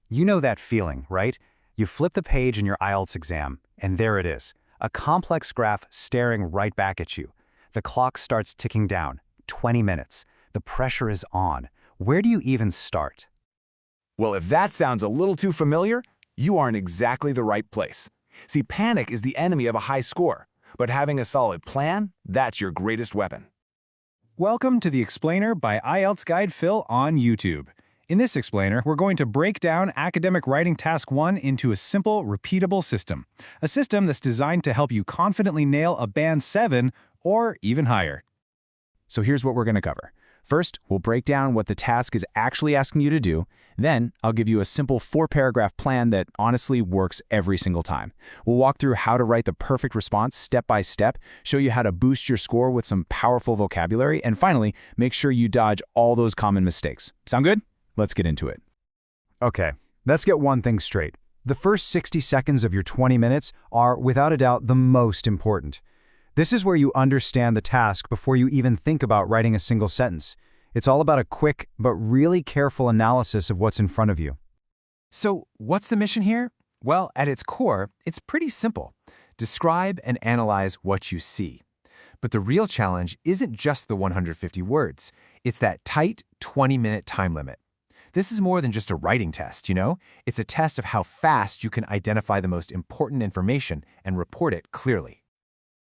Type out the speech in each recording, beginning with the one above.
You know that feeling, right? You flip the page in your IELTS exam, and there it is, a complex graph staring right back at you. The clock starts ticking down, 20 minutes. The pressure is on. Where do you even start? Well, if that sounds a little too familiar, you are in exactly the right place. See, panic is the enemy of a high score, but having a solid plan, that's your greatest weapon. Welcome to the Explainer by IELTS Guide Phil on YouTube. In this explainer, we're going to break down Academic Writing Task 1 into a simple, repeatable system. A system that's designed to help you confidently nail a band 7 or even higher. So here's what we're going to cover. First, we'll break down what the task is actually asking you to do. Then, I'll give you a simple 4-paragraph plan that honestly works every single time. We'll walk through how to write the perfect response step by step, show you how to boost your score with some powerful vocabulary, and finally, make sure you dodge all those common mistakes. Sound good? Let's get into it. Okay, let's get one thing straight. The first 60 seconds of your 20 minutes are, without a doubt, the most important. This is where you understand the task before you even think about writing a single sentence. It's all about a quick but really careful analysis of what's in front of you. So, what's the mission here? Well, at its core, it's pretty simple. Describe and analyze what you see. But the real challenge isn't just the 150 words. It's that tight 20-minute time limit. This is more than just a writing test, you know? It's a test of how fast you can identify the most important information and report it clearly.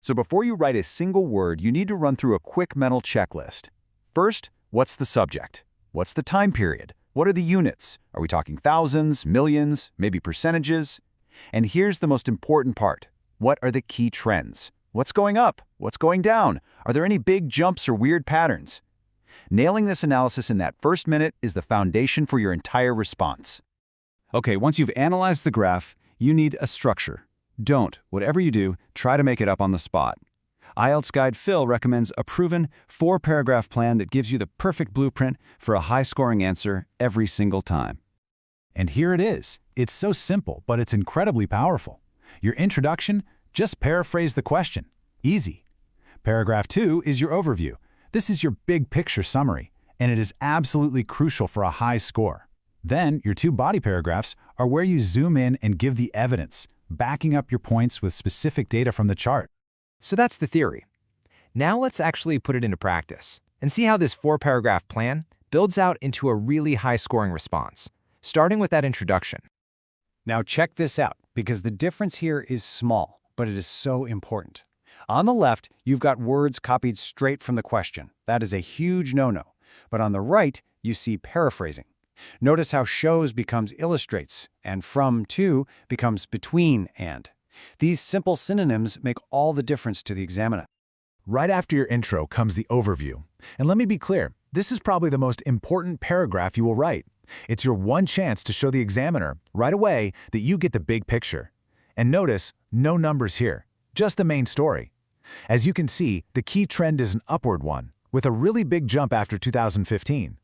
So before you write a single word, you need to run through a quick mental checklist. First, what's the subject? What's the time period? What are the units? Are we talking thousands, millions, maybe percentages? And here's the most important part. What are the key trends? What's going up? What's going down? Are there any big jumps or weird patterns? Nailing this analysis in that first minute is the foundation for your entire response. Okay, once you've analyzed the graph, you need a structure. Don't, whatever you do, try to make it up on the spot. IELTS Guide Phil recommends a proven 4-paragraph plan that gives you the perfect blueprint for a high-scoring answer every single time. And here it is. It's so simple, but it's incredibly powerful. Your introduction, just paraphrase the question. Easy. Paragraph 2 is your overview. This is your big picture summary, and it is absolutely crucial for a high score. Then, your 2 body paragraphs are where you zoom in and give the evidence, backing up your points with specific data from the chart. So that's the theory. Now let's actually put it into practice and see how this 4-paragraph plan builds out into a really high-scoring response, starting with that introduction. Now check this out, because the difference here is small, but it is so important. On the left, you've got words copied straight from the question. That is a huge no-no. But on the right, you see paraphrasing. Notice how shows becomes illustrates, and from to becomes between and. These simple synonyms make all the difference to the examiner. Right after your intro comes the overview. And let me be clear, this is probably the most important paragraph you will write. It's your one chance to show the examiner, right away, that you get the big picture. And notice, no numbers here, just the main story. As you can see, the key trend is an upward one, with a really big jump after 2015.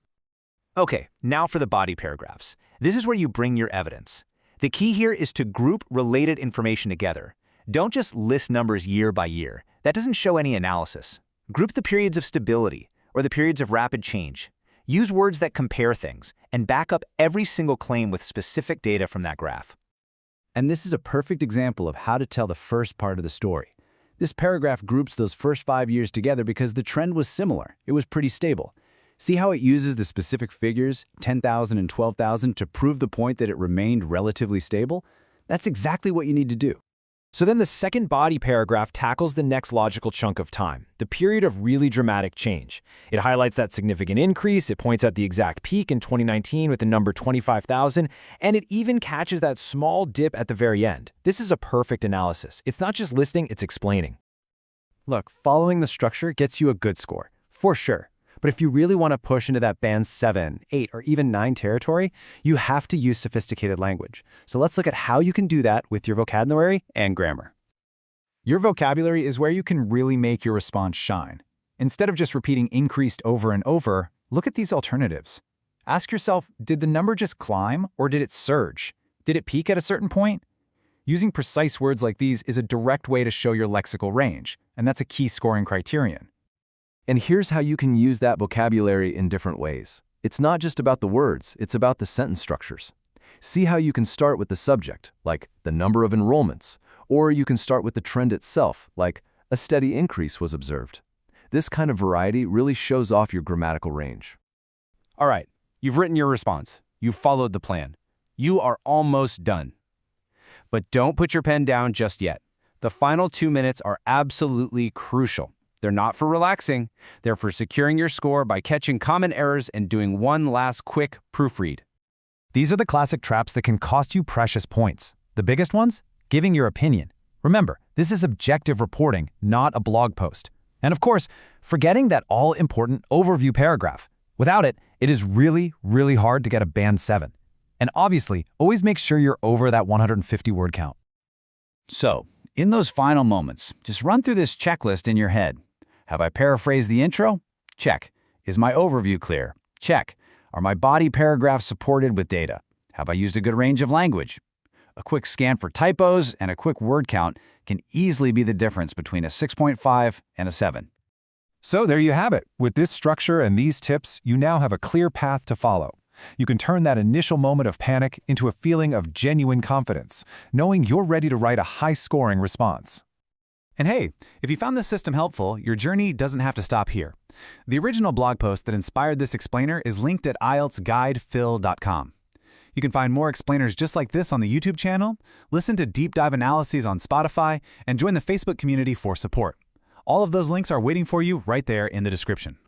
Okay, now for the body paragraphs. This is where you bring your evidence. The key here is to group related information together. Don't just list numbers year by year. That doesn't show any analysis. Group the periods of stability or the periods of rapid change. Use words that compare things and back up every single claim with specific data from that graph. And this is a perfect example of how to tell the first part of the story. This paragraph groups those first 5 years together because the trend was similar. It was pretty stable. See how it uses the specific figures, 10,000 and 12,000, to prove the point that it remained relatively stable? That's exactly what you need to do. So then the second body paragraph tackles the next logical chunk of time, the period of really dramatic change. It highlights that significant increase, it points out the exact peak in 2019 with the number 25,000, and it even catches that small dip at the very end. This is a perfect analysis. It's not just listing, it's explaining. Look, following the structure gets you a good score, for sure. But if you really want to push into that band 7, 8, or even 9 territory, you have to use sophisticated language. So let's look at how you can do that with your vocabulary and grammar. Your vocabulary is where you can really make your response shine. Instead of just repeating increased over and over, look at these alternatives. Ask yourself, did the number just climb or did it surge? Did it peak at a certain point? Using precise words like these is a direct way to show your lexical range, and that's a key scoring criterion. And here's how you can use that vocabulary in different ways. It's not just about the words, it's about the sentence structures. See how you can start with the subject, like the number of enrollments, or you can start with the trend itself, like a steady increase was observed. This kind of variety really shows off your grammatical range. All right, you've written your response. You've followed the plan. You are almost done. But don't put your pen down just yet. The final 2 minutes are absolutely crucial. They're not for relaxing. They're for securing your score by catching common errors and doing one last quick proofread. These are the classic traps that can cost you precious points. The biggest ones? Giving your opinion. Remember, this is objective reporting, not a blog post. And of course, forgetting that all-important overview paragraph. Without it, it is really, really hard to get a band 7. And obviously, always make sure you're over that 150-word count. So, in those final moments, just run through this checklist in your head. Have I paraphrased the intro? Check. Is my overview clear? Check. Are my body paragraphs supported with data? Have I used a good range of language? A quick scan for typos and a quick word count can easily be the difference between a 6.5 and a 7. So there you have it. With this structure and these tips, you now have a clear path to follow. You can turn that initial moment of panic into a feeling of genuine confidence, knowing you're ready to write a high-scoring response. And hey, if you found this system helpful, your journey doesn't have to stop here. The original blog post that inspired this explainer is linked at IELTSguidephil.com. You can find more explainers just like this on the YouTube channel, listen to deep dive analyses on Spotify, and join the Facebook community for support. All of those links are waiting for you right there in the description.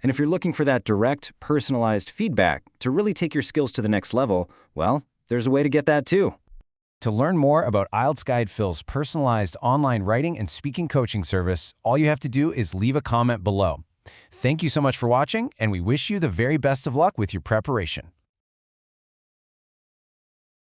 And if you're looking for that direct, personalized feedback to really take your skills to the next level, well, there's a way to get that too. To learn more about IELTS Guide Phil's personalized online writing and speaking coaching service, all you have to do is leave a comment below. Thank you so much for watching, and we wish you the very best of luck with your preparation.